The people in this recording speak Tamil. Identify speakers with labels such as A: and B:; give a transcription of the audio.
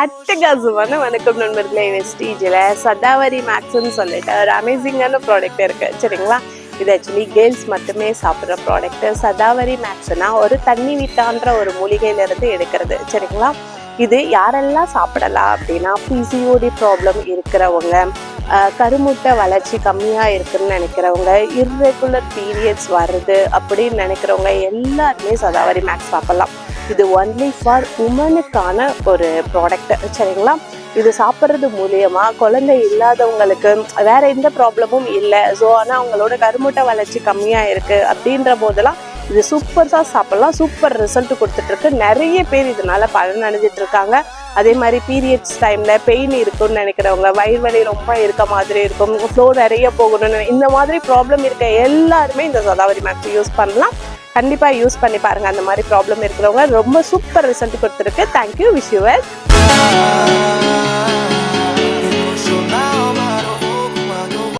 A: அட்டகாசமான வணக்கம் நண்பர்களே. வெஸ்டீஜில் சதாவரி மேக்ஸ்ன்னு சொல்லிட்டு ஒரு அமேசிங்கான ப்ராடக்ட் இருக்குது சரிங்களா. இது ஆக்சுவலி கேர்ள்ஸ் மட்டுமே சாப்பிட்ற ப்ராடக்ட். சதாவரி மேக்ஸ்னா ஒரு தண்ணி விட்டான்ற ஒரு மூலிகையிலிருந்து எடுக்கிறது சரிங்களா. இது யாரெல்லாம் சாப்பிடலாம் அப்படின்னா, பிசிஓடி ப்ராப்ளம் இருக்கிறவங்க, கருமுட்டை வளர்ச்சி கம்மியாக இருக்குன்னு நினைக்கிறவங்க, இர்ரெகுலர் பீரியட்ஸ் வருது அப்படின்னு நினைக்கிறவங்க எல்லாருமே சதாவரி மேக்ஸ் சாப்பிட்லாம். இது ஒன்லி ஃபார் உமனுக்கான ஒரு ப்ராடக்ட் சரிங்களா. இது சாப்பிட்றது மூலியமா குழந்தை இல்லாதவங்களுக்கு வேற எந்த ப்ராப்ளமும் இல்லை. ஸோ ஆனால் அவங்களோட கருமுட்டை வளர்ச்சி கம்மியாக இருக்குது அப்படின்ற போதெல்லாம் இது சூப்பராக சாப்பிட்லாம். சூப்பர் ரிசல்ட் கொடுத்துட்ருக்கு. நிறைய பேர் இதனால பலன் அடைஞ்சிட்டு இருக்காங்க. அதே மாதிரி பீரியட்ஸ் டைமில் பெயின் இருக்குன்னு நினைக்கிறவங்க, வயிறு வலி ரொம்ப இருக்க மாதிரி இருக்கும், ஃப்ளோ நிறைய போகணும்னு, இந்த மாதிரி ப்ராப்ளம் இருக்க எல்லாருமே இந்த சதாவரி மேக்ஸ் யூஸ் பண்ணலாம். கண்டிப்பாக யூஸ் பண்ணி பாருங்கள். அந்த மாதிரி ப்ராப்ளம் இருக்கிறவங்க ரொம்ப சூப்பர் ரிசல்ட் கொடுத்துருக்கு. தேங்க்யூ. Wish you well.